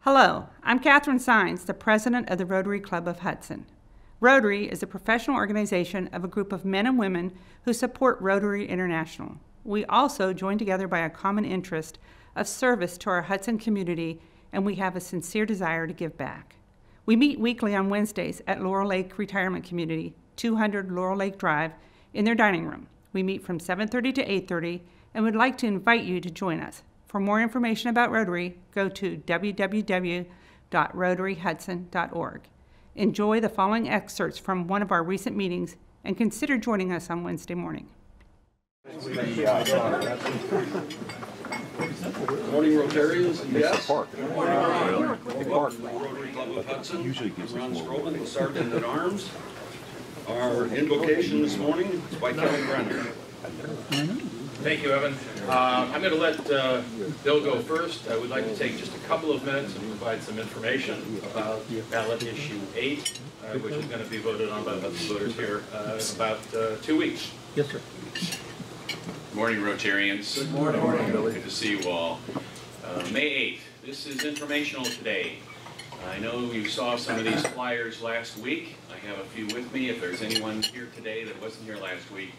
Hello, I'm Catherine Sines, the president of the Rotary Club of Hudson. Rotary is a professional organization of a group of men and women who support Rotary International. We also join together by a common interest of service to our Hudson community, and we have a sincere desire to give back. We meet weekly on Wednesdays at Laurel Lake Retirement Community, 200 Laurel Lake Drive, in their dining room. We meet from 7:30 to 8:30 and would like to invite you to join us. For more information about Rotary, go to www.rotaryhudson.org. Enjoy the following excerpts from one of our recent meetings and consider joining us on Wednesday morning. Morning, Rotarians. Yes. The park. Rotary Club of Hudson. Usually gives us Ron more. Strobel, the Sergeant at Arms. Our invocation this morning is by Kelly Brenner. Thank you, Evan. I'm going to let Bill go first. I would like to take just a couple of minutes and provide some information about ballot issue 8, which is going to be voted on by the voters here in about 2 weeks. Yes, sir. Good morning, Rotarians. Good morning. Good morning, Billy. Good to see you all. May 8th. This is informational today. I know you saw some of these flyers last week. I have a few with me. If there's anyone here today that wasn't here last week,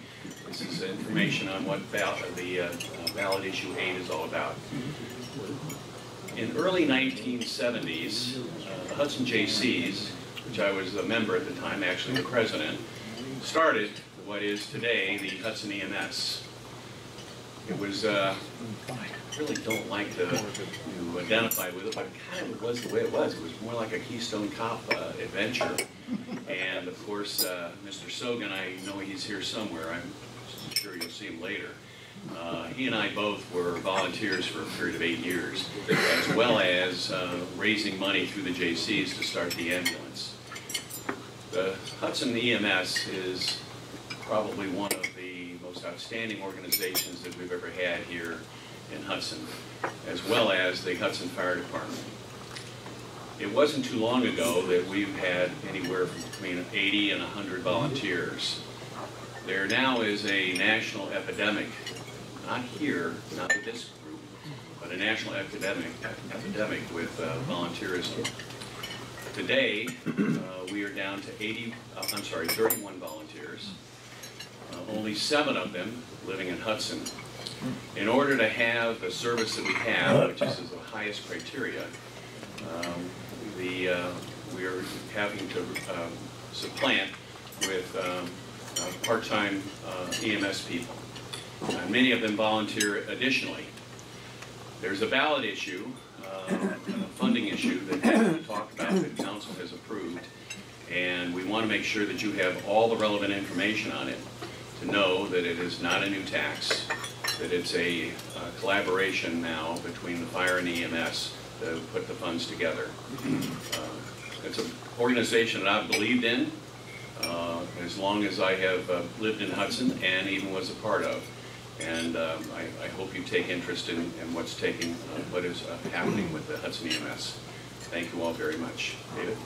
this is information on what the ballot issue 8 is all about. In early 1970s, the Hudson JCs, which I was a member at the time, actually the president, started what is today the Hudson EMS. It was, I really don't like to identify with it, but it kind of was the way it was. It was more like a Keystone Cop adventure. And of course, Mr. Sogan, I know he's here somewhere. I'm sure you'll see him later. He and I both were volunteers for a period of 8 years, as well as raising money through the JCs to start the ambulance. The Hudson EMS is probably one of the most outstanding organizations that we've ever had here in Hudson, as well as the Hudson Fire Department. It wasn't too long ago that we've had anywhere from between 80 and 100 volunteers. There now is a national epidemic, not here, not with this group, but a national epidemic with volunteerism. Today, we are down to 31 volunteers. Only 7 of them living in Hudson. In order to have the service that we have, which is the highest criteria, we are having to supplant with part-time EMS people. Many of them volunteer additionally. There's a ballot issue, a funding issue that has been talked about that Council has approved, and we want to make sure that you have all the relevant information on it to know that it is not a new tax, that it's a collaboration now between the fire and EMS to put the funds together. It's an organization that I've believed in as long as I have lived in Hudson and even was a part of. And I hope you take interest in what is happening with the Hudson EMS. Thank you all very much. David?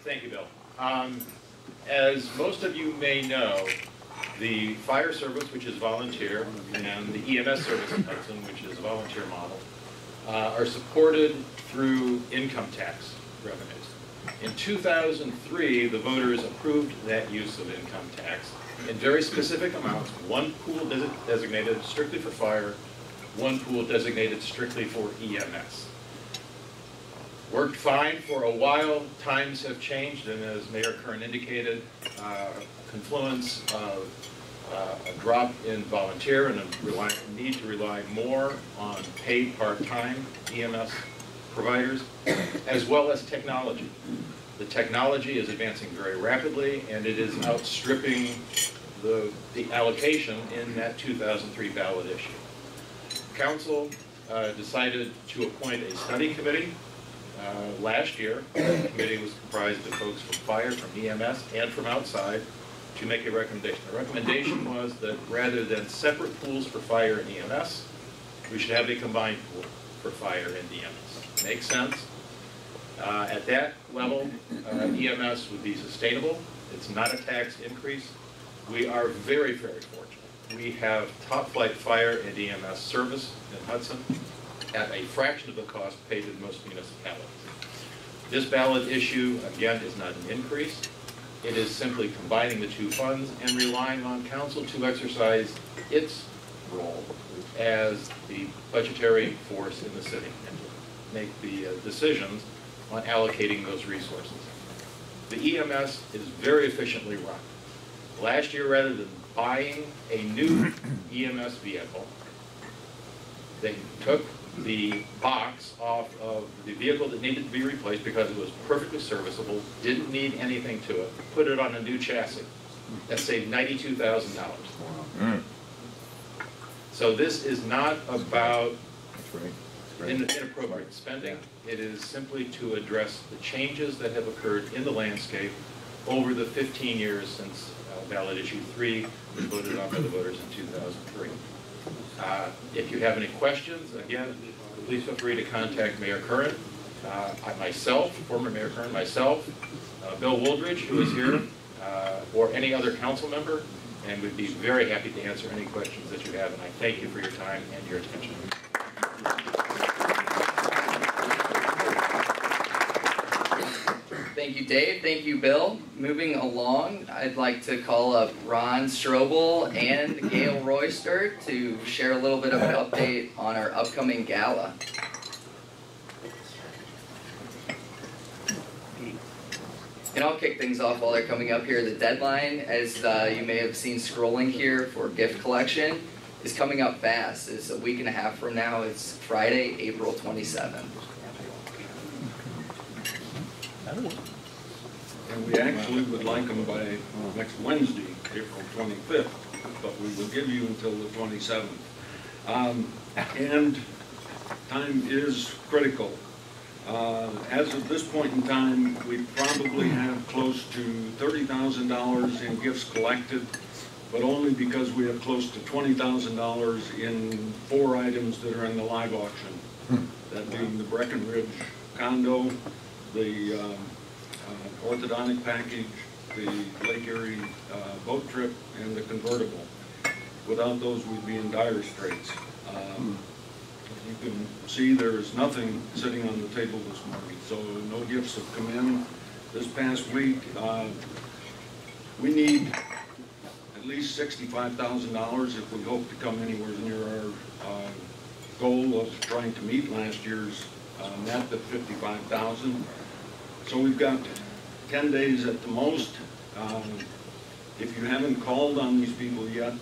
Thank you, Bill. As most of you may know, the fire service, which is volunteer, and the EMS service in Hudson, which is a volunteer model, are supported through income tax revenues. In 2003, the voters approved that use of income tax in very specific amounts. One pool designated strictly for fire, one pool designated strictly for EMS. Worked fine for a while. Times have changed, and as Mayor Kern indicated, a confluence of a drop in volunteer and a need to rely more on paid part-time EMS providers, as well as technology. The technology is advancing very rapidly, and it is outstripping the allocation in that 2003 ballot issue. Council decided to appoint a study committee last year. The committee was comprised of folks from fire, from EMS, and from outside to make a recommendation. The recommendation was that rather than separate pools for fire and EMS, we should have a combined pool for fire and EMS. Makes sense? At that level, EMS would be sustainable. It's not a tax increase. We are very, very fortunate we have top-flight fire and EMS service in Hudson at a fraction of the cost paid in most municipalities. This ballot issue, again, is not an increase. It is simply combining the two funds and relying on council to exercise its role as the budgetary force in the city and to make the decisions on allocating those resources. The EMS is very efficiently run. Last year, rather than buying a new EMS vehicle, they took the box off of the vehicle that needed to be replaced because it was perfectly serviceable, didn't need anything to it, put it on a new chassis. That saved $92,000. So this is not about inappropriate spending. It is simply to address the changes that have occurred in the landscape over the 15 years since ballot issue 3 was voted on by the voters in 2003. If you have any questions, again, please feel free to contact Mayor Curran, myself, former Mayor Curran, myself, Bill Wooldridge, who is here, or any other council member, and we'd be very happy to answer any questions that you have, and I thank you for your time and your attention. Thank you, Dave. Thank you, Bill. Moving along, I'd like to call up Ron Strobel and Gail Royster to share a little bit of an update on our upcoming gala. And I'll kick things off while they're coming up here. The deadline, as you may have seen scrolling here for gift collection, is coming up fast. It's a week and a half from now. It's Friday, April 27th. And we actually would like them by next Wednesday, April 25th, but we will give you until the 27th. And time is critical. As of this point in time, we probably have close to $30,000 in gifts collected, but only because we have close to $20,000 in 4 items that are in the live auction. That being the Breckenridge condo, the orthodontic package, the Lake Erie boat trip, and the convertible. Without those, we'd be in dire straits. You can see there is nothing sitting on the table this morning, so no gifts have come in this past week. We need at least $65,000 if we hope to come anywhere near our goal of trying to meet last year's net of $55,000. So we've got 10 days at the most. If you haven't called on these people yet,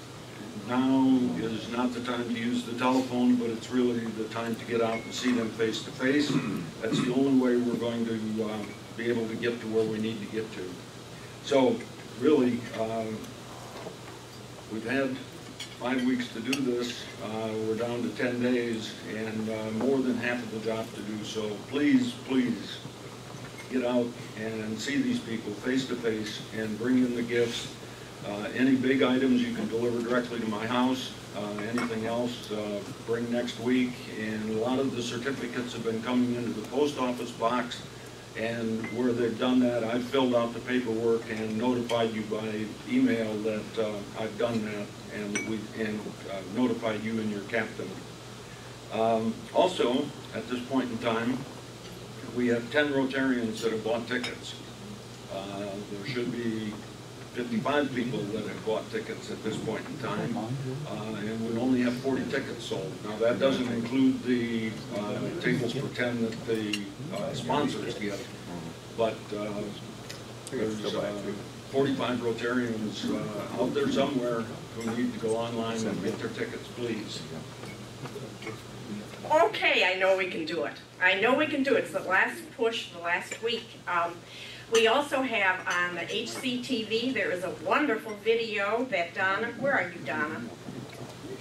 now is not the time to use the telephone, but it's really the time to get out and see them face to face. That's the only way we're going to be able to get to where we need to get to. So really, we've had 5 weeks to do this. We're down to 10 days and more than half of the job to do. So please, please get out and see these people face to face and bring in the gifts. Any big items you can deliver directly to my house. Anything else, bring next week. And a lot of the certificates have been coming into the post office box. And where they've done that, I've filled out the paperwork and notified you by email that I've done that, and notified you and your captain. Also, at this point in time, we have 10 Rotarians that have bought tickets. There should be 55 people that have bought tickets at this point in time, and we only have 40 tickets sold. Now that doesn't include the tables for 10 that the sponsors get, but there's 45 Rotarians out there somewhere who need to go online and get their tickets, please. Okay, I know we can do it. I know we can do it. It's the last push, the last week. We also have on the HCTV, there is a wonderful video that Donna, where are you, Donna?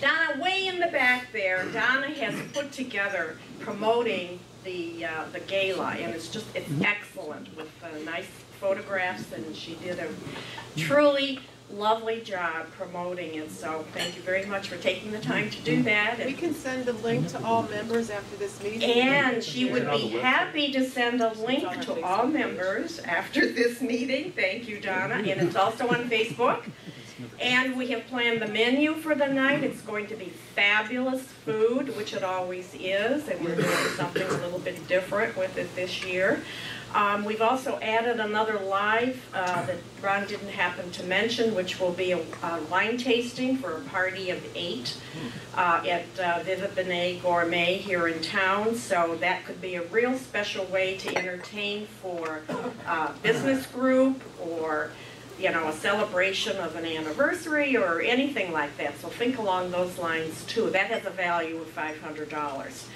Donna, way in the back there, Donna has put together promoting the gala, and it's excellent with nice photographs, and she did a truly lovely job promoting it, so thank you very much for taking the time to do that. We can send a link to all members after this meeting. And she would be happy to send a link to all members after this meeting. Thank you, Donna. And it's also on Facebook. And we have planned the menu for the night. It's going to be fabulous food, which it always is, and we're doing something a little bit different with it this year. We've also added another live that Ron didn't happen to mention, which will be a wine tasting for a party of 8 at Vivid Benet Gourmet here in town. So that could be a real special way to entertain for a business group, or a celebration of an anniversary or anything like that. So think along those lines too. That has a value of $500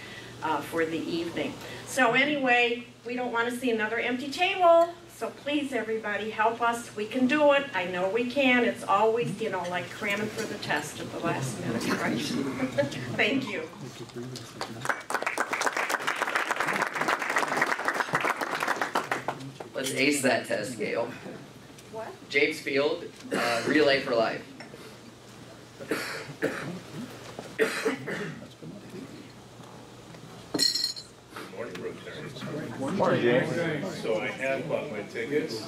for the evening. So anyway, we don't want to see another empty table. So please, everybody, help us. We can do it. I know we can. It's always, like cramming for the test at the last minute, right? Thank you. Let's ace that test, Gail. What? James Field, Relay for Life. Morning, James. So I have bought my tickets.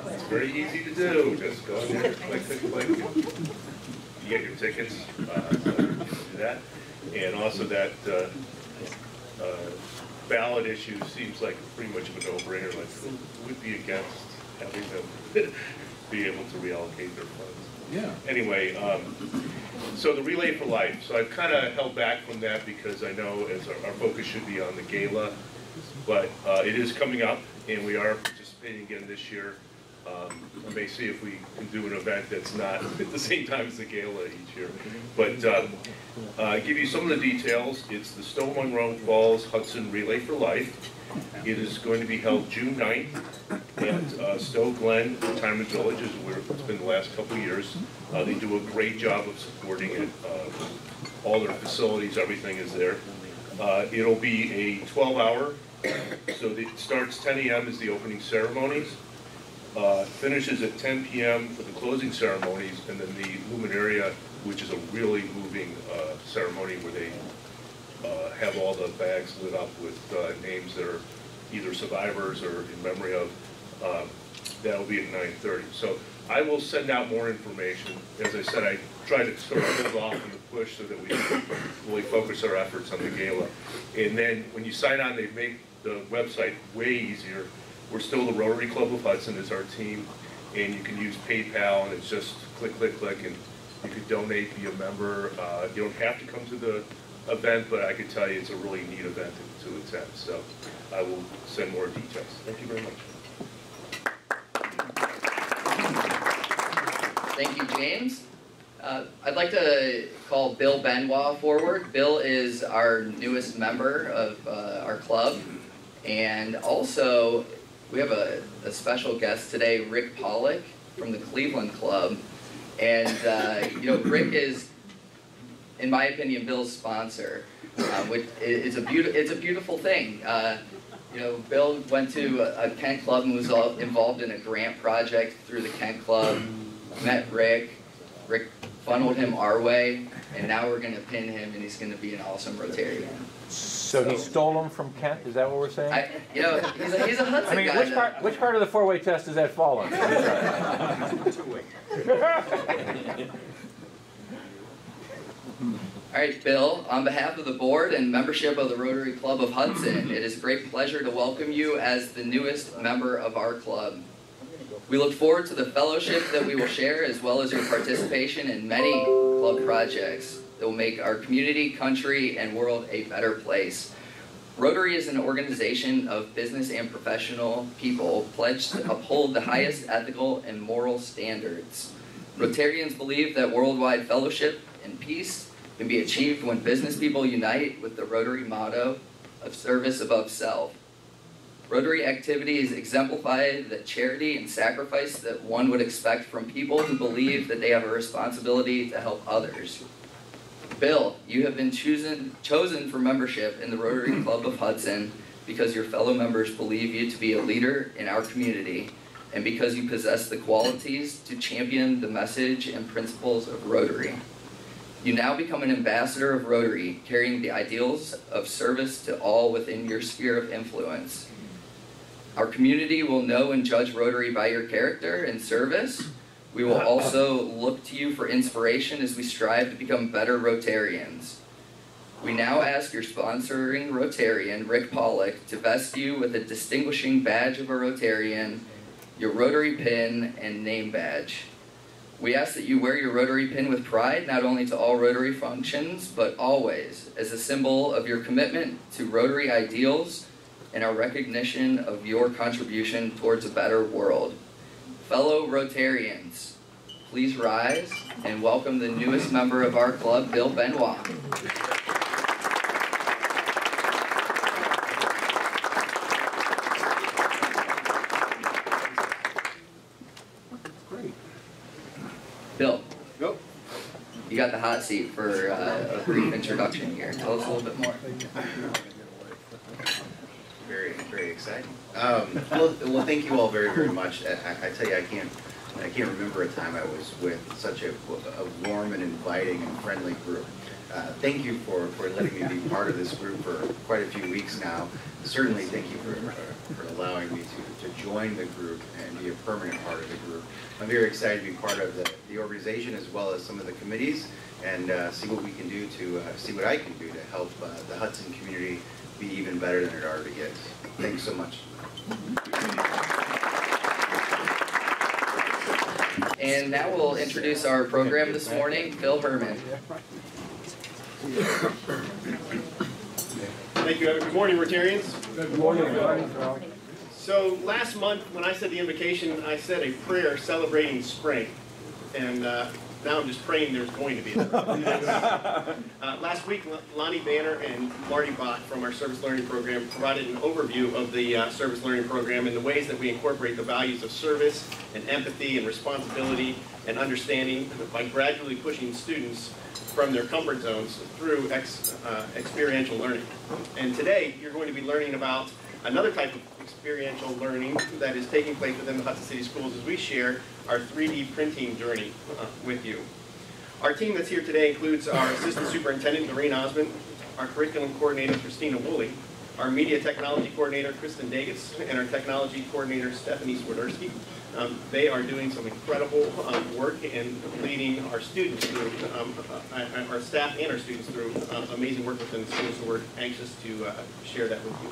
It's very easy to do. Just go in there, click, click, click. You get your tickets. So you can do that. And also that ballot issue seems like pretty much of a no-brainer. Like, who would be against having them be able to reallocate their funds? Yeah. Anyway, so the Relay for Life. So I've kind of held back from that because I know as our focus should be on the gala, but it is coming up, and we are participating again this year. We may see if we can do an event that's not at the same time as the gala each year. But give you some of the details. It's the Stowe Monroe Falls Hudson Relay for Life. It is going to be held June 9th at Stowe Glen Retirement Village, is where it's been the last couple of years. They do a great job of supporting it. All their facilities, everything is there. It'll be a 12-hour, so it starts 10 a.m. is the opening ceremonies, finishes at 10 p.m. for the closing ceremonies, and then the Luminaria, which is a really moving ceremony where they have all the bags lit up with names that are either survivors or in memory of. That'll be at 9:30. So I will send out more information. As I said, I try to sort of hold off on the push so that we can really focus our efforts on the gala. And then when you sign on, they make the website way easier. We're still the Rotary Club of Hudson is our team, and you can use PayPal, and it's just click, click, click, and you can donate, be a member. You don't have to come to the event, but I can tell you it's a really neat event to attend. So I will send more details. Thank you very much. Thank you, James. I'd like to call Bill Benoit forward. Bill is our newest member of our club, and also we have a special guest today, Rick Pollock from the Cleveland Club. And Rick is, in my opinion, Bill's sponsor, which is it's a beautiful thing. Bill went to a Kent Club and was involved in a grant project through the Kent Club. Met Rick. Rick funneled him our way, and now we're going to pin him, and he's going to be an awesome Rotarian. So he stole them from Kent? Is that what we're saying? He's a Hudson I mean, guy. which part of the four-way test does that fall on? All right, Bill, on behalf of the board and membership of the Rotary Club of Hudson, it is a great pleasure to welcome you as the newest member of our club. We look forward to the fellowship that we will share, as well as your participation in many club projects that will make our community, country, and world a better place. Rotary is an organization of business and professional people pledged to uphold the highest ethical and moral standards. Rotarians believe that worldwide fellowship and peace can be achieved when business people unite with the Rotary motto of service above self. Rotary activities exemplify the charity and sacrifice that one would expect from people who believe that they have a responsibility to help others. Bill, you have been chosen for membership in the Rotary Club of Hudson because your fellow members believe you to be a leader in our community, and because you possess the qualities to champion the message and principles of Rotary. You now become an ambassador of Rotary, carrying the ideals of service to all within your sphere of influence. Our community will know and judge Rotary by your character and service. We will also look to you for inspiration as we strive to become better Rotarians. We now ask your sponsoring Rotarian, Rick Pollock, to vest you with a distinguishing badge of a Rotarian, your Rotary pin, and name badge. We ask that you wear your Rotary pin with pride, not only to all Rotary functions, but always as a symbol of your commitment to Rotary ideals and our recognition of your contribution towards a better world. Fellow Rotarians, please rise and welcome the newest member of our club, Bill Benoit. Bill, you got the hot seat for a brief introduction here. Tell us a little bit more. Very, very exciting. Well, thank you all very, very much. I tell you, I can't remember a time I was with such a warm and inviting and friendly group. Thank you for letting me be part of this group for quite a few weeks now. Certainly, thank you for allowing me to join the group and be a permanent part of the group. I'm very excited to be part of the organization as well as some of the committees and see what we can do to see what I can do to help the Hudson community be even better than it already is. Thanks so much. And now we'll introduce our program this morning, Phil Herman. Thank you, Evan. Good morning, Rotarians. Good morning. So last month, when I said the invocation, I said a prayer celebrating spring. And now I'm just praying there's going to be a last week, Lonnie Banner and Marty Bach from our Service Learning Program provided an overview of the Service Learning Program and the ways that we incorporate the values of service and empathy and responsibility and understanding by gradually pushing students from their comfort zones through experiential learning. And today, you're going to be learning about another type of experiential learning that is taking place within the Hudson City Schools as we share our 3D printing journey with you. Our team that's here today includes our Assistant Superintendent, Doreen Osmond, our Curriculum Coordinator, Christina Woolley, our Media Technology Coordinator, Kristen Dagas, and our Technology Coordinator, Stephanie Swiderski. They are doing some incredible work in leading our students through, our staff and our students through amazing work within the schools, so we're anxious to share that with you.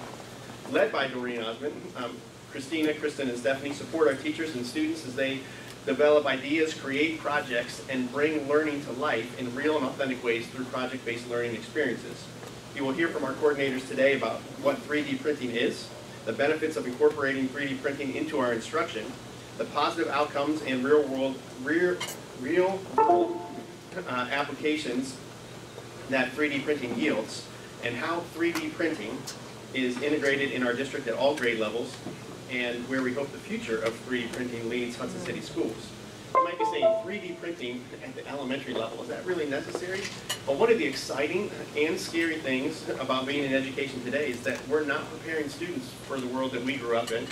Led by Doreen Osmond, Christina, Kristen, and Stephanie support our teachers and students as they develop ideas, create projects, and bring learning to life in real and authentic ways through project-based learning experiences. You will hear from our coordinators today about what 3D printing is, the benefits of incorporating 3D printing into our instruction, the positive outcomes and real-world applications that 3D printing yields, and how 3D printing is integrated in our district at all grade levels, and where we hope the future of 3D printing leads Hudson City Schools. You might be saying 3D printing at the elementary level, is that really necessary? Well, one of the exciting and scary things about being in education today is that we're not preparing students for the world that we grew up in,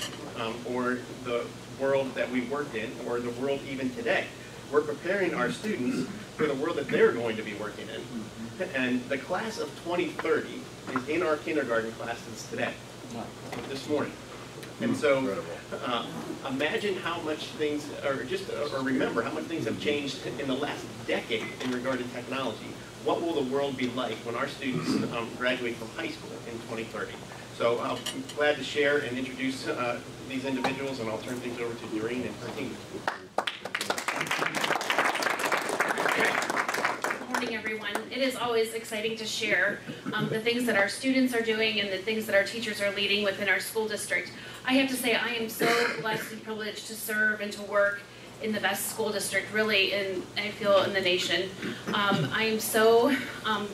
or the world that we worked in, or the world even today. We're preparing our students for the world that they're going to be working in. And the class of 2030 is in our kindergarten classes today, this morning. And so imagine how much things, or remember how much things have changed in the last decade in regard to technology. What will the world be like when our students graduate from high school in 2030? So I'm glad to share and introduce these individuals, and I'll turn things over to Doreen and her team. Good morning, everyone. It is always exciting to share the things that our students are doing and the things that our teachers are leading within our school district. I have to say I am so blessed and privileged to serve and to work in the best school district, really, I feel, in the nation. I am so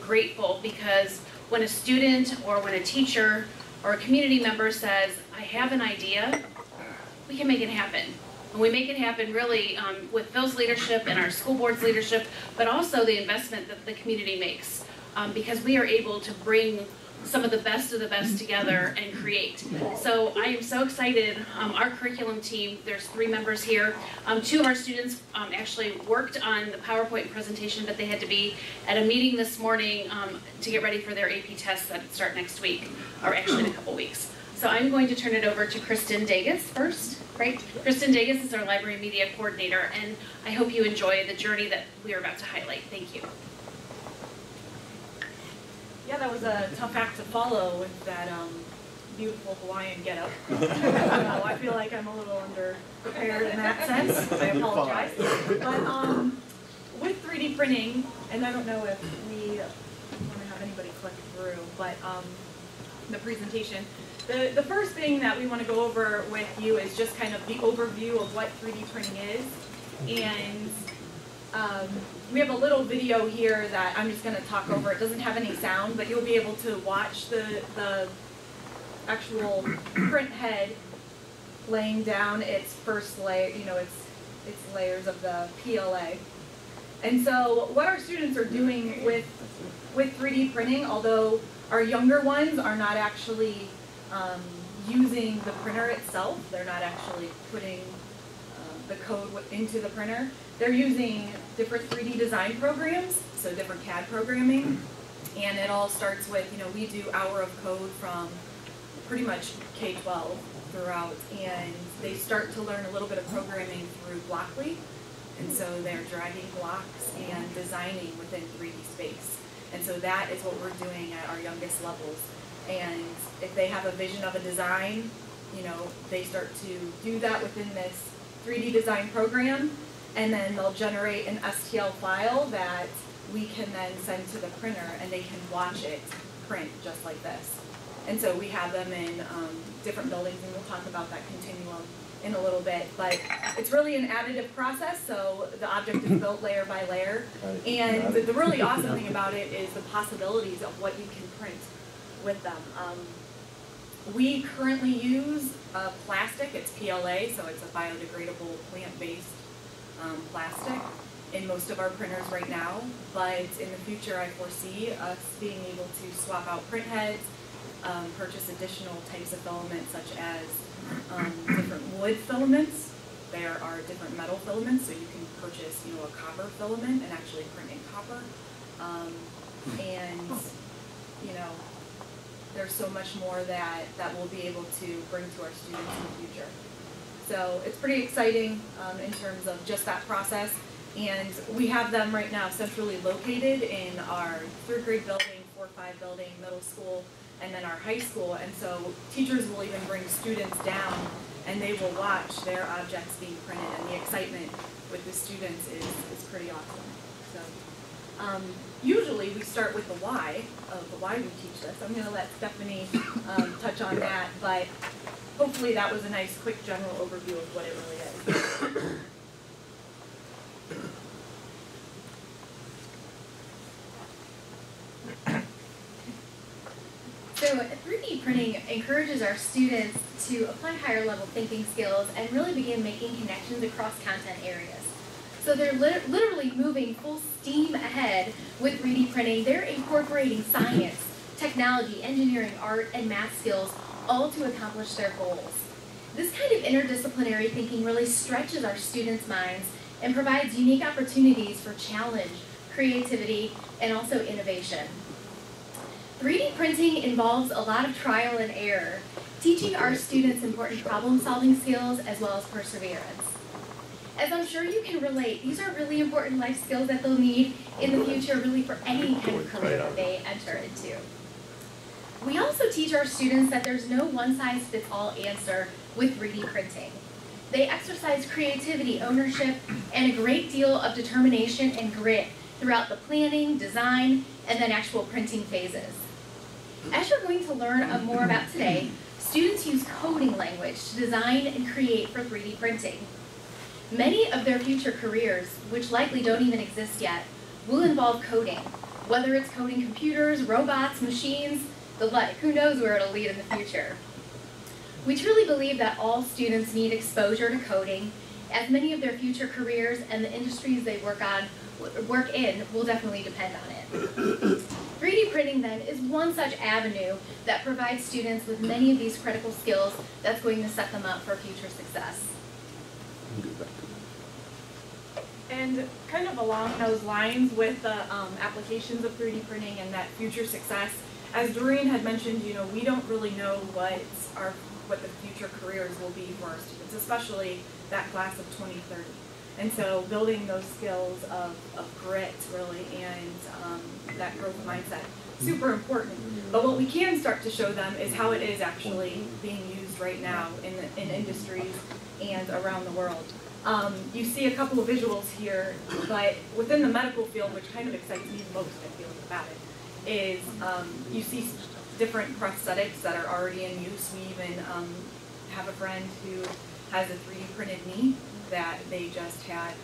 grateful because when a student or when a teacher or a community member says, I have an idea, we can make it happen. And we make it happen really with Phil's leadership and our school board's leadership, but also the investment that the community makes, because we are able to bring some of the best together and create. So I am so excited. Our curriculum team, there's 3 members here. 2 of our students actually worked on the PowerPoint presentation, but they had to be at a meeting this morning to get ready for their AP tests that start next week, or actually in a couple weeks. So I'm going to turn it over to Kristen Dagas first. Great. Kristen Dagas is our library media coordinator, and I hope you enjoy the journey that we are about to highlight. Thank you. Yeah, that was a tough act to follow with that beautiful Hawaiian getup. I feel like I'm a little underprepared in that sense. I apologize. But with 3D printing, and I don't know if we want to have anybody click through, but the presentation. The first thing that we want to go over with you is just kind of the overview of what 3D printing is. And we have a little video here that I'm just going to talk over. It doesn't have any sound, but you'll be able to watch the actual print head laying down its first layer, its layers of the PLA. And so what our students are doing with 3D printing, although our younger ones are not actually using the printer itself, they're not actually putting the code into the printer, they're using different 3D design programs, so different CAD programming, and it all starts with, we do hour of code from pretty much K-12 throughout, and they start to learn a little bit of programming through Blockly, and so they're dragging blocks and designing within 3D space. And so that is what we're doing at our youngest levels. And if they have a vision of a design, they start to do that within this 3D design program, and then they'll generate an STL file that we can then send to the printer, and they can watch it print just like this. And so we have them in different buildings, and we'll talk about that continuum in a little bit. But it's really an additive process, so the object is built layer by layer. And the really awesome thing about it is the possibilities of what you can print with them. We currently use plastic. It's PLA, so it's a biodegradable plant-based plastic in most of our printers right now. But in the future, I foresee us being able to swap out print heads, purchase additional types of filaments such as different wood filaments. There are different metal filaments, so you can purchase, a copper filament and actually print in copper. And, there's so much more that we'll be able to bring to our students in the future. So it's pretty exciting in terms of just that process. And we have them right now centrally located in our 3rd grade building, 4-5 building, middle school, and then our high school. And so teachers will even bring students down, and they will watch their objects being printed, and the excitement with the students is pretty awesome. So usually we start with the why of why we teach this. I'm going to let Stephanie touch on that, but hopefully that was a nice, quick, general overview of what it really is. So 3D printing encourages our students to apply higher level thinking skills and really begin making connections across content areas. So they're literally moving full steam ahead with 3D printing. They're incorporating science, technology, engineering, art, and math skills all to accomplish their goals. This kind of interdisciplinary thinking really stretches our students' minds and provides unique opportunities for challenge, creativity, and also innovation. 3D printing involves a lot of trial and error, teaching our students important problem-solving skills as well as perseverance. As I'm sure you can relate, these are really important life skills that they'll need in the future, really for any kind of career that they enter into. We also teach our students that there's no one-size-fits-all answer with 3D printing. They exercise creativity, ownership, and a great deal of determination and grit throughout the planning, design, and then actual printing phases. As you're going to learn more about today, students use coding language to design and create for 3D printing. Many of their future careers, which likely don't even exist yet, will involve coding, whether it's coding computers, robots, machines, the like. Who knows where it'll lead in the future. We truly believe that all students need exposure to coding, as many of their future careers and the industries they work in will definitely depend on it. 3D printing then is one such avenue that provides students with many of these critical skills that's going to set them up for future success. And kind of along those lines with the applications of 3D printing and that future success, as Doreen had mentioned, you know, we don't really know what the future careers will be for our students, especially that class of 2030. And so building those skills of grit, really, and that growth mindset, super important. But what we can start to show them is how it is actually being used right now in industries and around the world. You see a couple of visuals here, but within the medical field, which kind of excites me the most, I feel, about it, is you see different prosthetics that are already in use. We even have a friend who has a 3D printed knee that they just had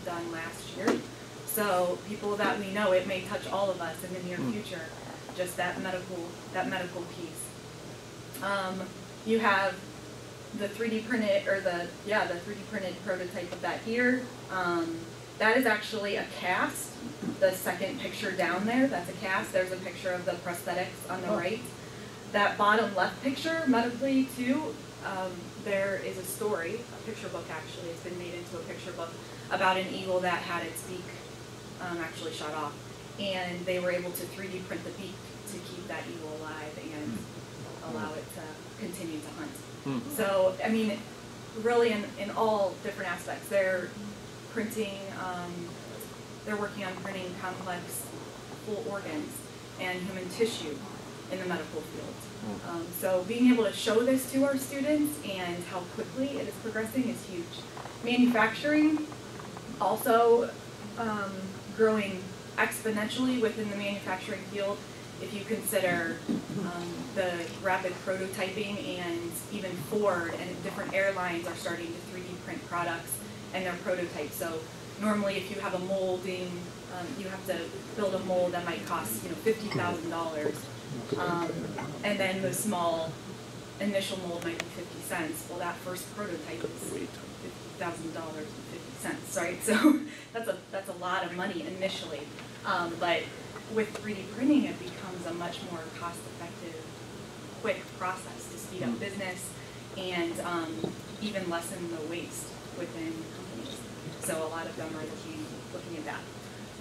done last year. So people that we know, it may touch all of us in the near future, just that medical piece. You have the 3D printed, or the 3D printed prototype of that here. That is actually a cast. The second picture down there, that's a cast. There's a picture of the prosthetics on the right. That bottom left picture, medically too, there is a story, a picture book actually. It's been made into a picture book about an eagle that had its beak actually shot off. And they were able to 3D print the beak to keep that eagle alive and allow it to continue to hunt. So, I mean, really in all different aspects. They're printing, they're working on printing complex full organs and human tissue in the medical field. So being able to show this to our students and how quickly it is progressing is huge. Manufacturing, also growing exponentially within the manufacturing field. If you consider the rapid prototyping, and even Ford and different airlines are starting to 3D print products and their prototypes. So normally if you have a molding, you have to build a mold that might cost, you know, $50,000. And then the small initial mold might be 50 cents. Well, that first prototype is $50,000.50, right? So that's a lot of money initially. But with 3D printing, it becomes a much more cost-effective, quick process to speed up business and even lessen the waste within companies. So a lot of them are looking at that.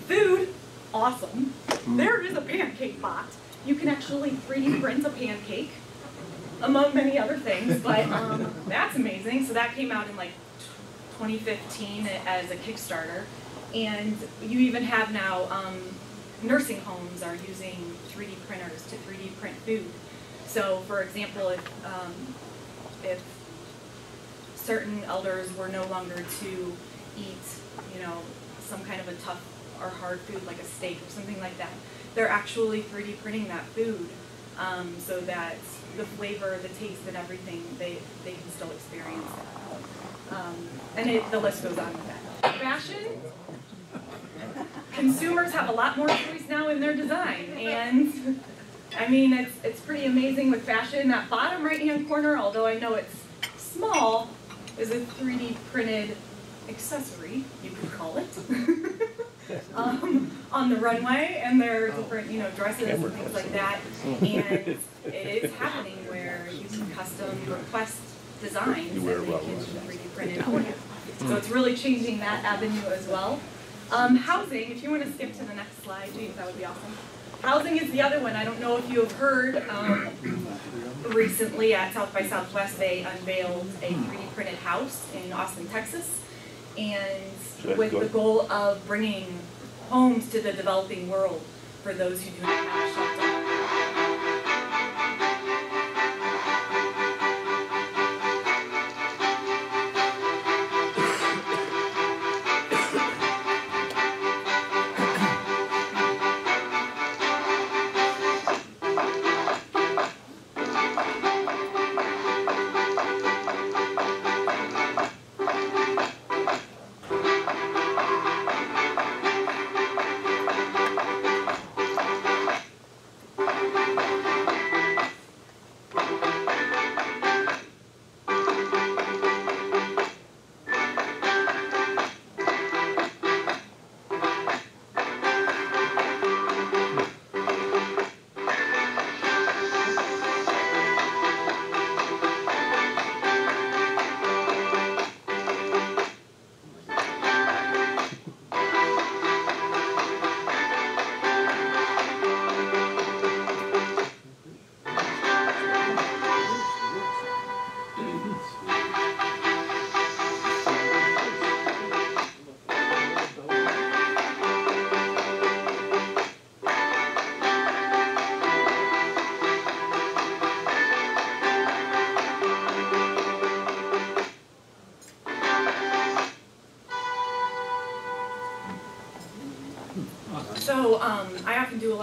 Food, awesome. There is a pancake bot. You can actually 3D print a pancake, among many other things, but that's amazing. So that came out in like 2015 as a Kickstarter. And you even have now nursing homes are using 3D printers to 3D print food. So for example, if certain elders were no longer to eat, you know, some kind of a tough or hard food like a steak or something like that, they're actually 3D printing that food so that the flavor, the taste, and everything, they can still experience that. And the list goes on with that. Fashion, consumers have a lot more choice now in their design, and I mean, it's pretty amazing with fashion. That bottom right-hand corner, although I know it's small, is a 3D printed accessory, you could call it, on the runway, and there are different, you know, dresses and things like that, and it is happening where you can custom request designs that they can 3D print it for you. So it's really changing that avenue as well. Housing, if you want to skip to the next slide, James, that would be awesome. Housing is the other one. I don't know if you have heard, recently at South by Southwest, they unveiled a 3D printed house in Austin, Texas, and with the goal of bringing homes to the developing world for those who do not have a shelter.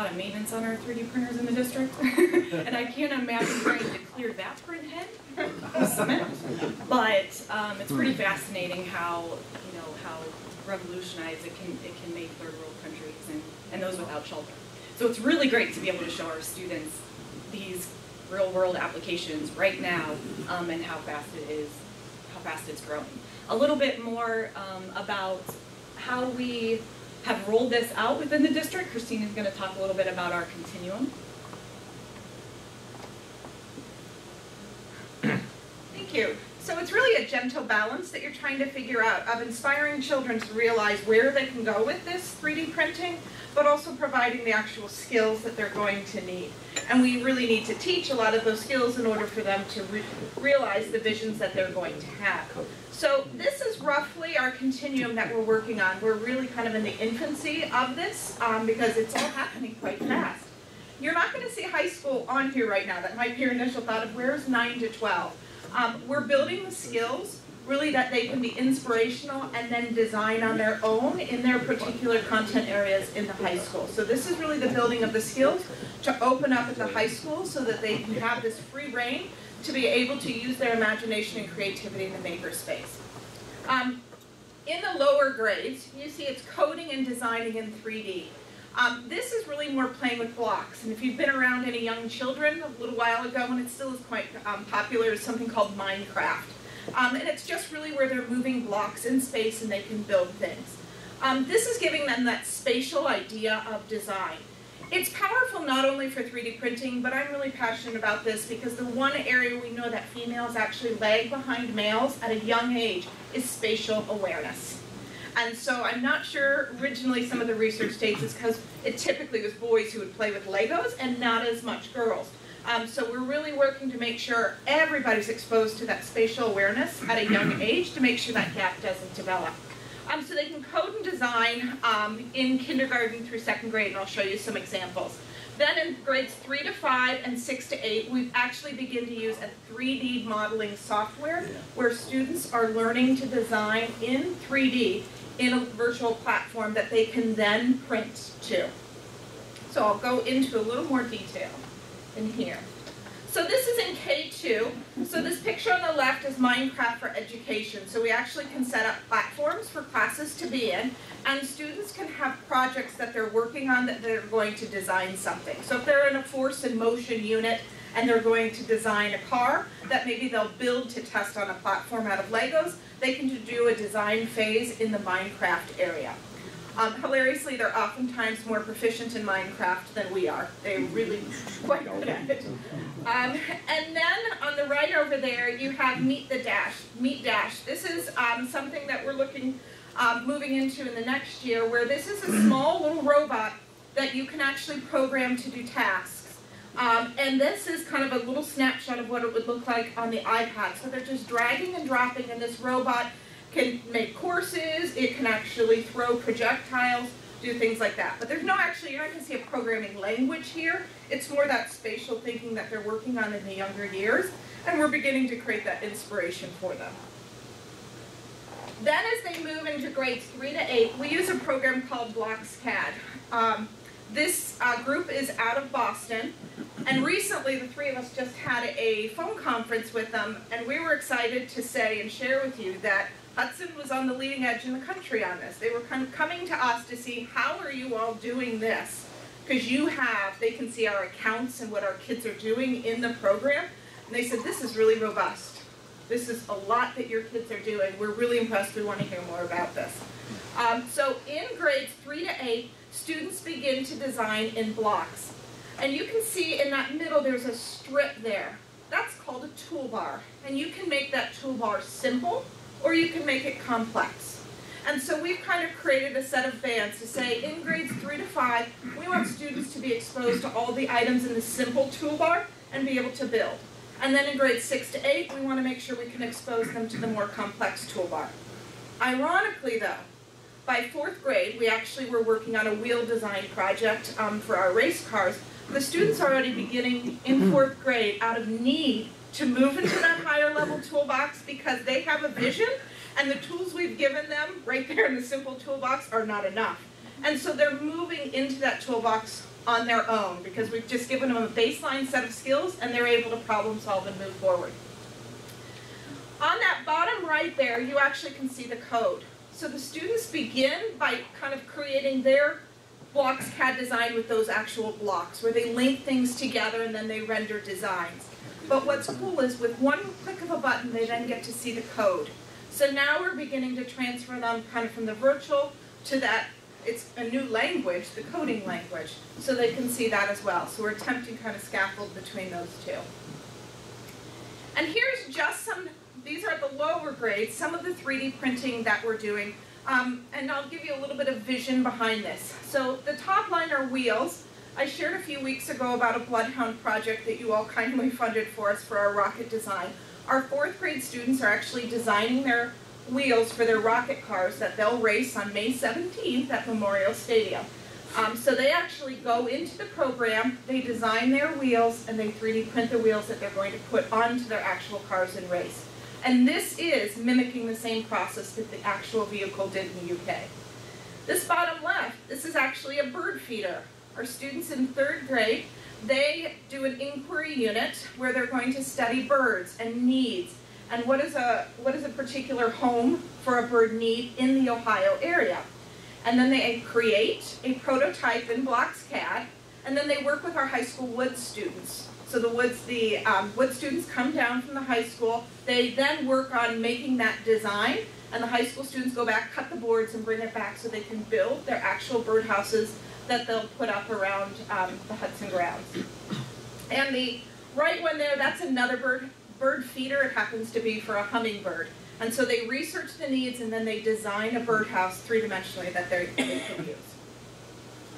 lot of maintenance on our 3D printers in the district, and I can't imagine trying to clear that print head of cement. But it's pretty fascinating how how revolutionized it can make third world countries and those without shelter. So it's really great to be able to show our students these real world applications right now and how fast it's growing. A little bit more about how we have rolled this out within the district. Christine is going to talk a little bit about our continuum. Thank you. So it's really a gentle balance that you're trying to figure out of inspiring children to realize where they can go with this 3D printing, but also providing the actual skills that they're going to need. And we really need to teach a lot of those skills in order for them to realize the visions that they're going to have. So this is roughly our continuum that we're working on. We're really kind of in the infancy of this because it's all happening quite fast. You're not going to see high school on here right now. That might be your initial thought of where's 9 to 12. We're building the skills really that they can be inspirational and then design on their own in their particular content areas in the high school. So this is really the building of the skills to open up at the high school so that they can have this free reign to be able to use their imagination and creativity in the makerspace. In the lower grades, you see it's coding and designing in 3D. This is really more playing with blocks, and if you've been around any young children a little while ago, and it still is quite popular, is something called Minecraft. And it's just really where they're moving blocks in space and they can build things. This is giving them that spatial idea of design. It's powerful not only for 3D printing, but I'm really passionate about this because the one area we know that females actually lag behind males at a young age is spatial awareness. And so I'm not sure originally some of the research states is because it typically was boys who would play with Legos and not as much girls. So we're really working to make sure everybody's exposed to that spatial awareness at a young age to make sure that gap doesn't develop. So they can code and design in kindergarten through 2nd grade, and I'll show you some examples. Then in grades 3 to 5 and 6 to 8, we actually begin to use a 3D modeling software where students are learning to design in 3D in a virtual platform that they can then print to. So I'll go into a little more detail in here. So this is in K2. So this picture on the left is Minecraft for education. So we actually can set up platforms for classes to be in, and students can have projects that they're working on that they're going to design something. So if they're in a force and motion unit and they're going to design a car that maybe they'll build to test on a platform out of Legos, they can do a design phase in the Minecraft area. Hilariously, they're oftentimes more proficient in Minecraft than we are. They're really quite good at it. And then on the right over there, you have Meet Dash. This is something that we're moving into in the next year, where this is a small little robot that you can actually program to do tasks. And this is kind of a little snapshot of what it would look like on the iPad. So they're just dragging and dropping, and this robot can make courses, it can actually throw projectiles, do things like that. But there's no you're not going to see a programming language here. It's more that spatial thinking that they're working on in the younger years, and we're beginning to create that inspiration for them. Then as they move into grades 3 to 8, we use a program called BlocksCAD. This group is out of Boston, and recently the three of us just had a phone conference with them, and we were excited to say and share with you that Hudson was on the leading edge in the country on this. They were kind of coming to us to see, how are you all doing this? Because they can see our accounts and what our kids are doing in the program, and they said, this is really robust. This is a lot that your kids are doing. We're really impressed. We want to hear more about this. So in grades 3 to 8, students begin to design in blocks. And you can see in that middle there's a strip there. That's called a toolbar. And you can make that toolbar simple, or you can make it complex. And so we've kind of created a set of bands to say in grades 3 to 5, we want students to be exposed to all the items in the simple toolbar and be able to build. And then in grades 6 to 8, we want to make sure we can expose them to the more complex toolbar. Ironically though, by 4th grade, we actually were working on a wheel design project for our race cars. The students are already beginning in 4th grade out of need to move into that higher level toolbox because they have a vision, and the tools we've given them right there in the simple toolbox are not enough. And so they're moving into that toolbox on their own because we've just given them a baseline set of skills and they're able to problem solve and move forward. On that bottom right there, you actually can see the code. So the students begin by kind of creating their blocks CAD design with those actual blocks where they link things together and then they render designs. But what's cool is with one click of a button, they then get to see the code. So now we're beginning to transfer them kind of from the virtual to that, it's a new language, the coding language, so they can see that as well. So we're attempting kind of scaffold between those two. And here's just some, these are at the lower grades, some of the 3D printing that we're doing. And I'll give you a little bit of vision behind this. So the top line are wheels. I shared a few weeks ago about a Bloodhound project that you all kindly funded for us for our rocket design. Our 4th grade students are actually designing their wheels for their rocket cars that they'll race on May 17th at Memorial Stadium. So they actually go into the program, they design their wheels, and they 3D print the wheels that they're going to put onto their actual cars and race. And this is mimicking the same process that the actual vehicle did in the UK. This bottom left, this is actually a bird feeder. Our students in 3rd grade, they do an inquiry unit where they're going to study birds and needs and what is a particular home for a bird need in the Ohio area. And then they create a prototype in blocks CAD, and then they work with our high school wood students. So the wood students come down from the high school, they then work on making that design, and the high school students go back, cut the boards, and bring it back so they can build their actual birdhouses that they'll put up around the Hudson grounds. And the right one there, that's another bird feeder. It happens to be for a hummingbird. And so they research the needs and then they design a birdhouse 3-dimensionally that they can use.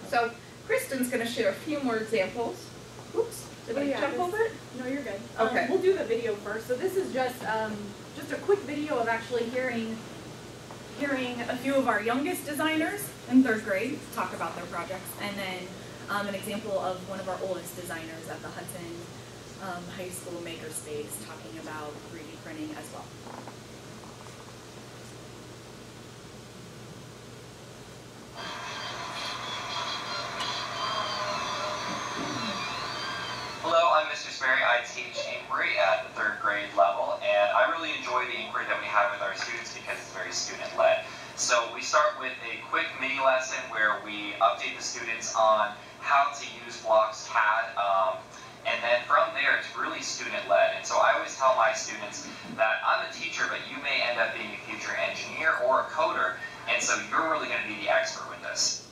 So Kristen's going to share a few more examples. Oops, did I jump over it? No, you're good. Okay. We'll do the video first. So this is just a quick video of actually hearing a few of our youngest designers in 3rd grade talk about their projects, and then an example of one of our oldest designers at the Hudson High School Makerspace talking about 3D printing as well. Hello, I'm Mr. Sperry. I teach inquiry at the 3rd grade level, and I really enjoy the inquiry that we have with our students because it's very student-led. So we start with a quick mini lesson where we update the students on how to use blocks CAD, and then from there it's really student-led. And so I always tell my students that I'm a teacher, but you may end up being a future engineer or a coder, and so you're really going to be the expert with this.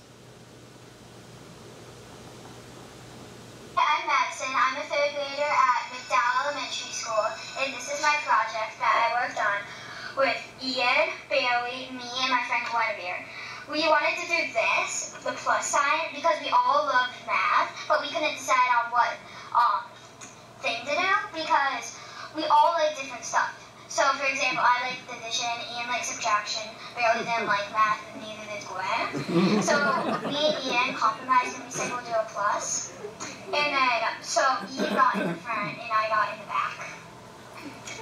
I'm Madison. I'm a 3rd grader at McDowell Elementary School, and this is my project that I worked on with Ian, Bailey, me, and my friend Guinevere. We wanted to do this, the plus sign, because we all loved math, but we couldn't decide on what thing to do because we all like different stuff. So, for example, I like division, Ian likes subtraction, Bailey didn't like math, and neither did Gwen. So me and Ian compromised and we said we'll do a plus. And then, so Ian got in the front and I got in the back.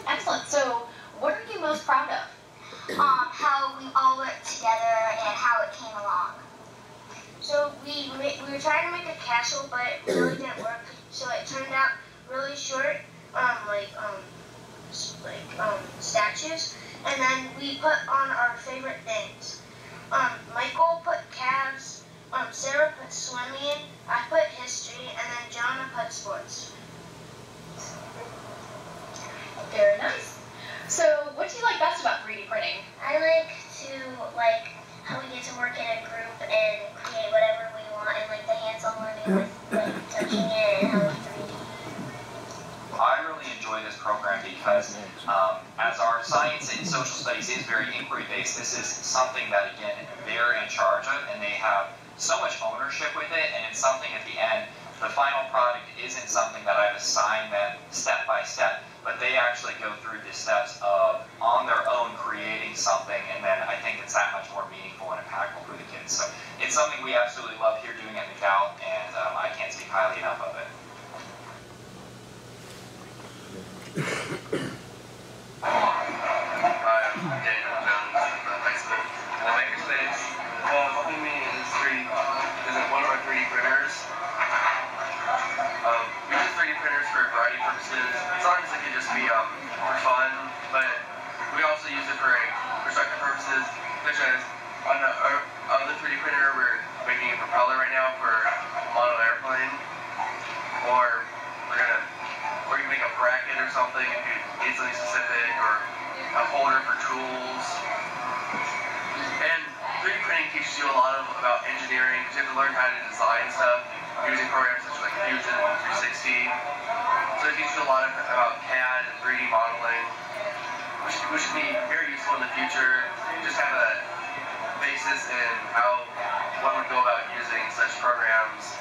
Excellent. So, what are you most proud of? How we all worked together and how it came along. So we were trying to make a castle, but it really didn't work. So it turned out really short, statues. And then we put on our favorite things. Michael put calves. Sarah put swimming. I put history, and then Jonah put sports. Very nice. So, what do you like best about 3D printing? I like how we get to work in a group and create whatever we want, and the hands-on learning with touching it and how we 3D. I really enjoy this program because as our science and social studies is very inquiry-based, this is something that, again, they're in charge of, and they have so much ownership with it, and it's something at the end, the final product isn't something that I've assigned them step by step, but they actually go through the steps of, on their own, creating something, and then I think it's that much more meaningful and impactful for the kids. So it's something we absolutely love here doing at McDowell, and I can't speak highly enough of it. Hi, I'm Daniel Jones from high school. The makerspace, what we mean is 3D purposes. Sometimes it can just be for fun, but we also use it for constructive purposes, such as on the 3D printer, we're making a propeller right now for a model airplane, or you can make a bracket or something if you need something specific, or a holder for tools. And 3D printing teaches you a lot about engineering, because you have to learn how to design stuff using programs such as like Fusion 360. So it teaches you a lot about CAD and 3D modeling, which should be very useful in the future. Just have a basis in how one would go about using such programs.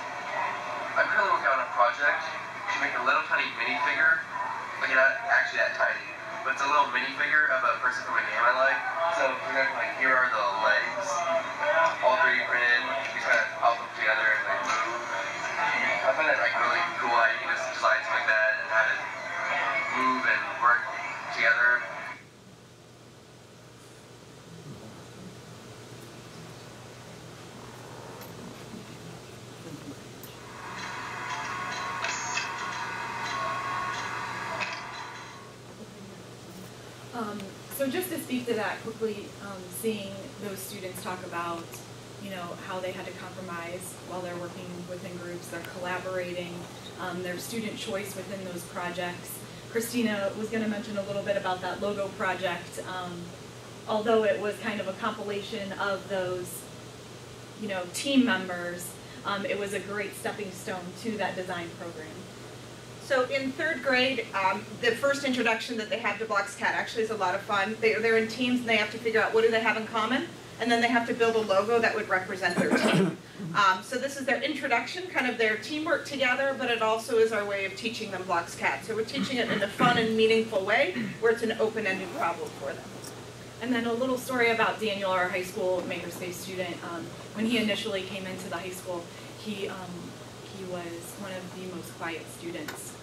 I'm currently working on a project to make a little tiny minifigure, like not actually that tiny, but it's a little minifigure of a person from a game I like. So for example, like here are the legs, all 3D printed. You kind of pop them together and they move. I find that like really cool how you can just design something like that and have it move and work together. So just to speak to that quickly, seeing those students talk about, how they had to compromise while they're working within groups, they're collaborating, their student choice within those projects. Christina was going to mention a little bit about that logo project. Although it was kind of a compilation of those, team members, it was a great stepping stone to that design program. So in 3rd grade, the first introduction that they have to BlocksCAD actually is a lot of fun. They're in teams and they have to figure out what do they have in common, and then they have to build a logo that would represent their team. So this is their introduction, kind of their teamwork together, but it also is our way of teaching them BlocksCAD. So we're teaching it in a fun and meaningful way where it's an open-ended problem for them. And then a little story about Daniel, our high school makerspace student. When he initially came into the high school, he was one of the most quiet students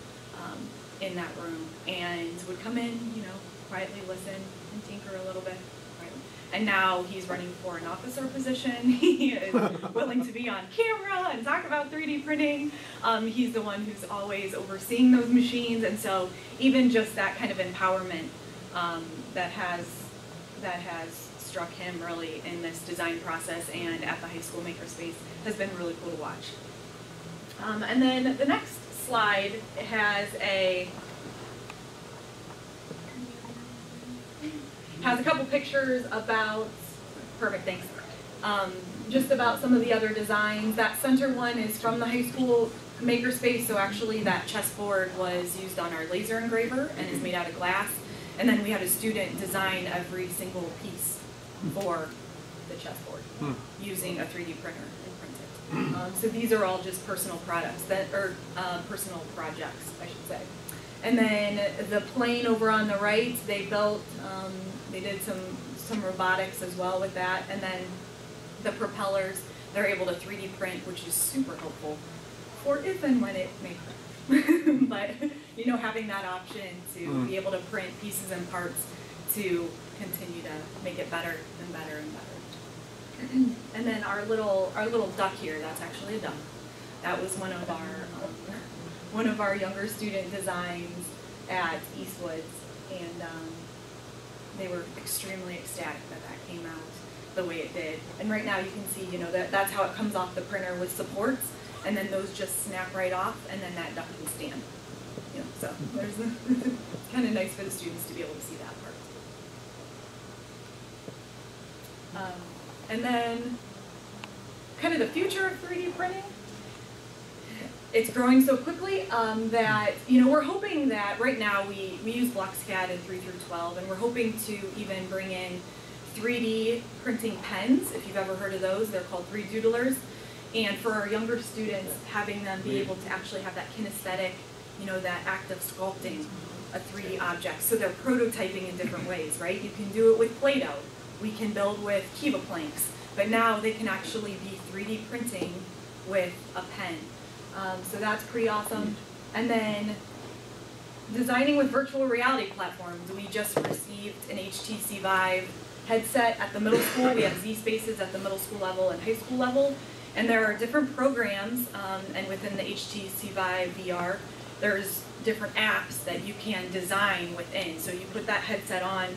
in that room, and would come in, quietly listen and tinker a little bit. And now he's running for an officer position. He is willing to be on camera and talk about 3D printing. He's the one who's always overseeing those machines, and so even just that kind of empowerment that has struck him really in this design process and at the high school makerspace has been really cool to watch. And then the next slide has a couple pictures about, perfect, thanks, just about some of the other designs. That center one is from the high school makerspace, so actually that chessboard was used on our laser engraver and is made out of glass. And then we had a student design every single piece for the chessboard using a 3D printer and print it. So these are all just personal products, personal projects, I should say. And then the plane over on the right, they built, they did some robotics as well with that. And then the propellers, they're able to 3D print, which is super helpful for if and when it may print. But, having that option to be able to print pieces and parts to continue to make it better and better and better. And then our little duck here, that's actually a duck. That was one of our younger student designs at Eastwoods, and they were extremely ecstatic that came out the way it did. And right now you can see, that's how it comes off the printer with supports, and then those just snap right off, and then that duck can stand. So there's it's kind of nice for the students to be able to see that part. And then kind of the future of 3D printing. It's growing so quickly that, we're hoping that right now we use BlocksCAD in 3 through 12, and we're hoping to even bring in 3D printing pens, if you've ever heard of those. They're called 3Doodlers. And for our younger students, having them be able to actually have that kinesthetic, that act of sculpting a 3D object. So they're prototyping in different ways, right? You can do it with Play-Doh. We can build with Kiva planks. But now they can actually be 3D printing with a pen. So that's pretty awesome. And then designing with virtual reality platforms. We just received an HTC Vive headset at the middle school. We have Z-Spaces at the middle school level and high school level. And there are different programs, and within the HTC Vive VR, there's different apps that you can design within. So you put that headset on,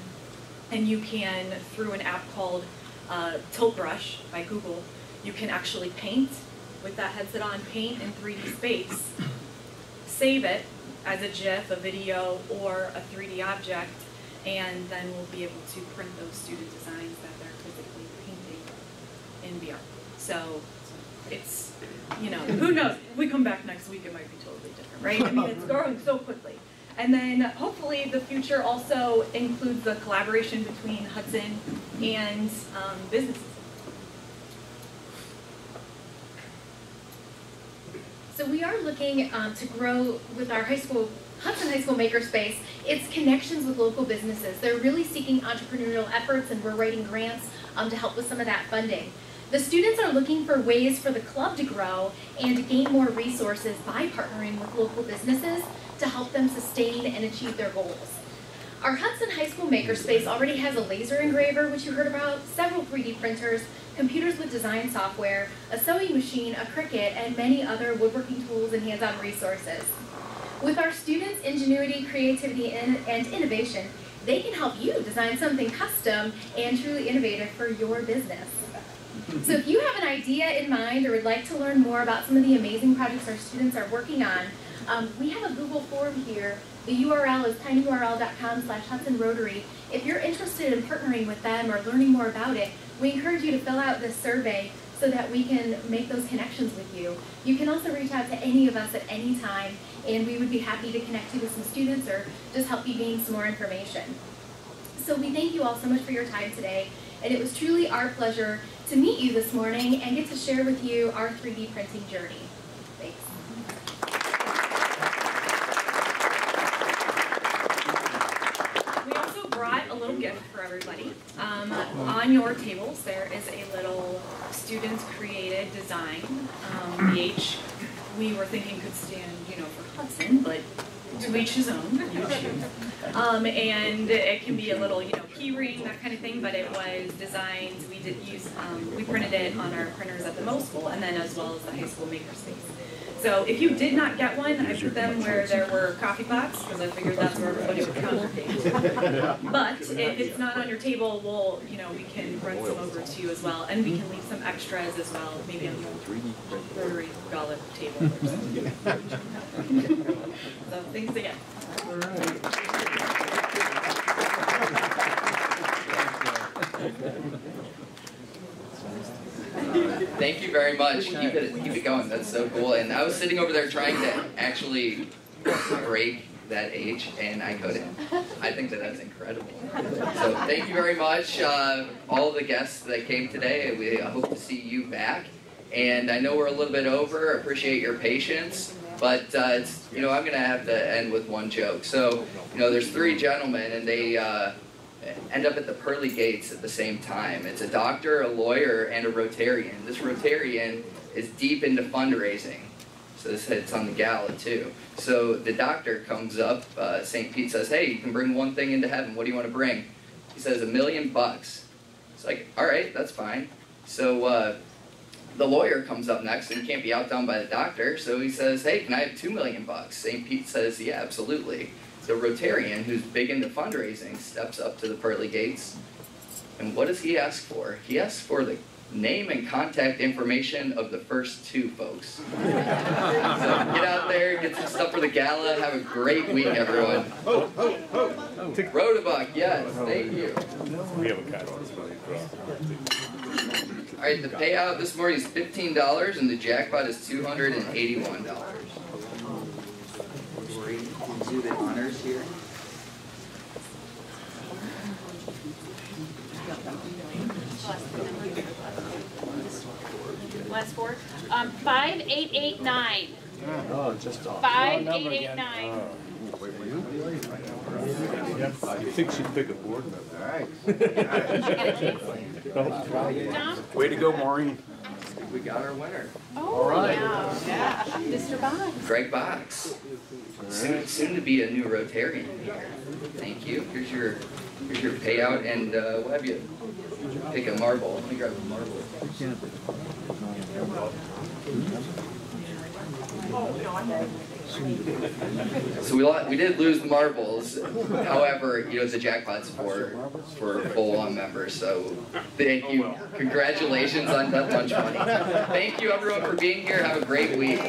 and you can, through an app called Tilt Brush by Google, you can actually paint with that headset on, paint in 3D space, save it as a GIF, a video, or a 3D object, and then we'll be able to print those student designs that they're physically painting in VR. So it's, you know, who knows? If we come back next week, it might be totally different, right? I mean, it's growing so quickly. And then hopefully the future also includes the collaboration between Hudson and businesses. So we are looking to grow with our Hudson High School Makerspace. It's connections with local businesses. They're really seeking entrepreneurial efforts, and we're writing grants to help with some of that funding. The students are looking for ways for the club to grow and to gain more resources by partnering with local businesses to help them sustain and achieve their goals. Our Hudson High School Makerspace already has a laser engraver, which you heard about, several 3D printers, computers with design software, a sewing machine, a Cricut, and many other woodworking tools and hands-on resources. With our students' ingenuity, creativity, and innovation, they can help you design something custom and truly innovative for your business. So if you have an idea in mind or would like to learn more about some of the amazing projects our students are working on, we have a Google form here. The URL is tinyurl.com/HudsonRotary. If you're interested in partnering with them or learning more about it, we encourage you to fill out this survey so that we can make those connections with you. You can also reach out to any of us at any time, and we would be happy to connect you with some students or just help you gain some more information. So we thank you all so much for your time today, and it was truly our pleasure to meet you this morning and get to share with you our 3D printing journey. Thanks. We also brought a little gift for everybody. On your tables there is a little students created design. The H we were thinking could stand, you know, for Hudson, but to each his own, you choose. And it can be a little, you know, key ring, that kind of thing, but it was designed, we did use, we printed it on our printers at the middle school and then as well as the high school makerspace. So if you did not get one, I put them where there were coffee pots, because I figured that's where everybody would congregate. But if it's not on your table, we'll, you know, we can run some over to you as well, and we can leave some extras as well, maybe on the Rotary Gala table or something. So things to get. All right. Thank you very much. Keep it going. That's so cool. And I was sitting over there trying to actually break that H, and I couldn't. I think that that's incredible. So thank you very much, all the guests that came today. We hope to see you back. And I know we're a little bit over. Appreciate your patience. But it's, you know, I'm going to have to end with one joke. So, you know, there's three gentlemen, and they end up at the pearly gates at the same time. It's a doctor, a lawyer, and a Rotarian. This Rotarian is deep into fundraising. So this hits on the gala too. So the doctor comes up, St. Pete says, hey, you can bring one thing into heaven. What do you want to bring? He says, $1 million. It's like, all right, that's fine. So the lawyer comes up next and can't be outdone by the doctor. So he says, hey, can I have $2 million? St. Pete says, yeah, absolutely. The Rotarian, who's big into fundraising, steps up to the pearly gates. And what does he ask for? He asks for the name and contact information of the first two folks. So get out there, get some stuff for the gala. Have a great week, everyone. Rotabuck, yes, thank you. We have a cat on us. All right, the payout this morning is $15, and the jackpot is $281. Do the honors here. Last four. 5889. Oh, just off. 5889. You think she'd pick a board member? All right. Tom? Way to go, Maureen. We got our winner. Oh, all right. Yeah. Mr. Box. Greg Box. Soon to be a new Rotarian here. Thank you. Here's your payout, and we'll have you pick a marble. Let me grab a marble. Oh, no, I'm So we did lose the marbles. However, you know, the jackpot's for full-on members. So thank you. Congratulations on that lunch money. Thank you everyone for being here. Have a great week.